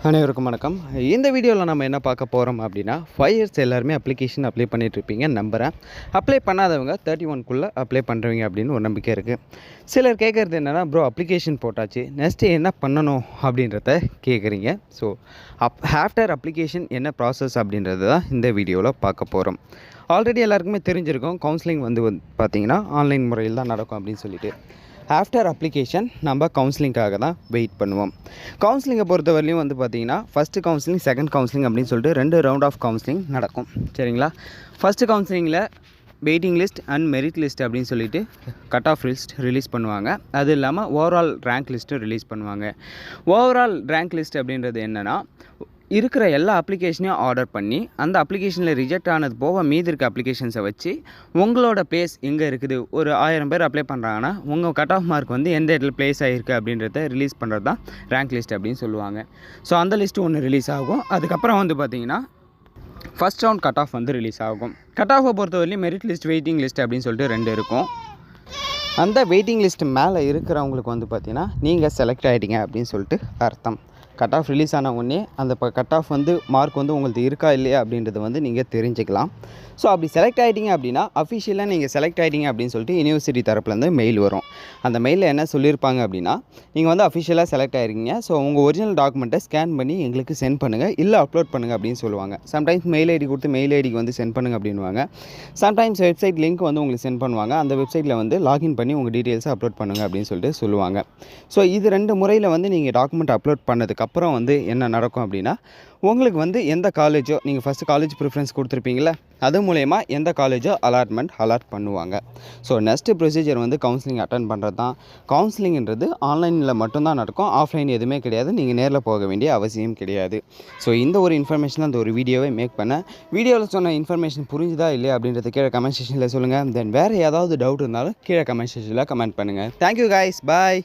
அனைவருக்கும் வணக்கம். இந்த வீடியோவில் நம்ம என்ன பார்க்க போகிறோம் அப்படின்னா 5 இயர்ஸ் எல்லாருமே அப்ளிகேஷன் அப்ளை பண்ணிகிட்ருப்பீங்க நம்புகிறேன். அப்ளை பண்ணாதவங்க 31க்குள்ளே அப்ளை பண்ணுறவங்க அப்படின்னு ஒரு நம்பிக்கை இருக்குது. சிலர் கேட்குறது என்னென்னா, ப்ரோ அப்ளிகேஷன் போட்டாச்சு, நெக்ஸ்ட்டு என்ன பண்ணணும் அப்படின்றத கேட்குறீங்க. ஸோ ஆஃப்டர் அப்ளிகேஷன் என்ன ப்ராசஸ் அப்படின்றது தான் இந்த வீடியோவில் பார்க்க போகிறோம். ஆல்ரெடி எல்லாருக்குமே தெரிஞ்சிருக்கும், கவுன்சிலிங் வந்து பார்த்திங்கன்னா ஆன்லைன் முறையில் தான் நடக்கும் அப்படின்னு சொல்லிட்டு. ஆஃப்டர் அப்ளிகேஷன் நம்ம கவுன்சிலிங்காக தான் வெயிட் பண்ணுவோம். கவுன்சிலிங்கை பொறுத்தவரையிலையும் வந்து பார்த்திங்கன்னா ஃபஸ்ட்டு கவுன்சிலிங், செகண்ட் கவுன்சிலிங் அப்படின்னு சொல்லிட்டு 2 ரவுண்ட் ஆஃப் கவுன்சிலிங் நடக்கும். சரிங்களா? ஃபஸ்ட்டு கவுன்சிலிங்கில் waiting list and merit list அப்படின்னு சொல்லிட்டு கட் ஆஃப் லிஸ்ட் ரிலீஸ் பண்ணுவாங்க. அது இல்லாமல் ஓவரால் ரேங்க் லிஸ்ட்டும் ரிலீஸ் பண்ணுவாங்க. ஓவரால் ரேங்க் லிஸ்ட் அப்படின்றது என்னென்னா, இருக்கிற எல்லா அப்ளிகேஷனையும் ஆர்டர் பண்ணி அந்த அப்ளிகேஷனில் ரிஜெக்ட் ஆனது போக மீதி இருக்க அப்ளிகேஷன்ஸை வச்சு உங்களோட பிளேஸ் எங்கே இருக்குது, ஒரு 1000 பேர் அப்ளை பண்ணுறாங்கன்னா உங்கள் கட் ஆஃப் மார்க் வந்து எந்த இடத்துல பிளேஸ் ஆகிருக்கு அப்படின்றத ரிலீஸ் பண்ணுறது தான் ரேங்க் லிஸ்ட் அப்படின்னு சொல்லுவாங்க. ஸோ அந்த லிஸ்ட்டு ஒன்று ரிலீஸ் ஆகும். அதுக்கப்புறம் வந்து பார்த்திங்கன்னா ஃபஸ்ட் ரவுண்ட் கட் ஆஃப் வந்து ரிலீஸ் ஆகும். கட் ஆஃபை பொறுத்தவரையிலும் மெரிட் லிஸ்ட், வெயிட்டிங் லிஸ்ட் அப்படின்னு சொல்லிட்டு 2 இருக்கும். அந்த வெயிட்டிங் லிஸ்ட் மேலே இருக்கிறவங்களுக்கு வந்து பார்த்திங்கன்னா நீங்கள் செலக்ட் ஆகிட்டீங்க அப்படின்னு சொல்லிட்டு அர்த்தம். கட் ஆஃப் ரிலீஸ் ஆன உடனே அந்த கட் ஆஃப் வந்து மார்க் வந்து உங்களுக்கு இருக்கா இல்லையா அப்படின்றத வந்து நீங்கள் தெரிஞ்சுக்கலாம். ஸோ அப்படி செலக்ட் ஆகிட்டீங்க அப்படின்னா அஃபிஷியலாக நீங்கள் செலக்ட் ஆகிட்டீங்க அப்படின்னு சொல்லிட்டு யூனிவர்சிட்டி தரப்புலேருந்து மெயில் வரும். அந்த மெயிலில் என்ன சொல்லியிருப்பாங்க அப்படின்னா, நீங்கள் வந்து அஃபிஷியலாக செலக்ட் ஆகிருக்கீங்க, ஸோ உங்கள் ஒரிஜினல் டாக்குமெண்ட்டை ஸ்கேன் பண்ணி எங்களுக்கு சென்ட் பண்ணுங்கள், இல்லை அப்லோட் பண்ணுங்கள் அப்படின்னு சொல்லுவாங்க. சம்டைம்ஸ் மெயில் ஐடி கொடுத்து மெயில் ஐடிக்கு வந்து சென்ட் பண்ணுங்கள் அப்படின்வாங்க. சம்டைம்ஸ் வெப்சைட் லிங்க் வந்து உங்களுக்கு சென்ட் பண்ணுவாங்க. அந்த வெப்சைட்டில் வந்து லாகின் பண்ணி உங்கள் டீட்டெயில்ஸை அப்லோட் பண்ணுங்கள் அப்படின்னு சொல்லிட்டு சொல்லுவாங்க. ஸோ இது 2 முறையில் வந்து நீங்கள் டாக்குமெண்ட் அப்லோட் பண்ணதுக்கப்புறம் வந்து என்ன நடக்கும் அப்படின்னா, உங்களுக்கு வந்து எந்த காலேஜோ, நீங்கள் ஃபஸ்ட்டு காலேஜ் ப்ரிஃபரன்ஸ் கொடுத்துருப்பீங்கள, அது மூலயமா எந்த காலேஜோ அலாட் பண்ணுவாங்க. ஸோ நெக்ஸ்ட்டு ப்ரொசீஜர் வந்து கவுன்சிலிங் அட்டன் பண்ணுறது தான். கவுன்சிலிங்கிறது ஆன்லைனில் மட்டும்தான் நடக்கும், ஆஃப்லைன் எதுவுமே கிடையாது. நீங்கள் நேரில் போக வேண்டிய அவசியம் கிடையாது. ஸோ இந்த ஒரு இன்ஃபர்மேஷன் அந்த ஒரு வீடியோவை மேக் பண்ணேன். வீடியோவில் சொன்ன இன்ஃபர்மேஷன் புரிஞ்சுதா இல்லையா அப்படின்றத கீழே கமெண்ட் செக்ஷனில் சொல்லுங்கள். தென் வேறு ஏதாவது டவுட் இருந்தாலும் கீழே கமெண்ட் செக்ஷனில் கமெண்ட் பண்ணுங்கள். தேங்க்யூ கைஸ், பாய்.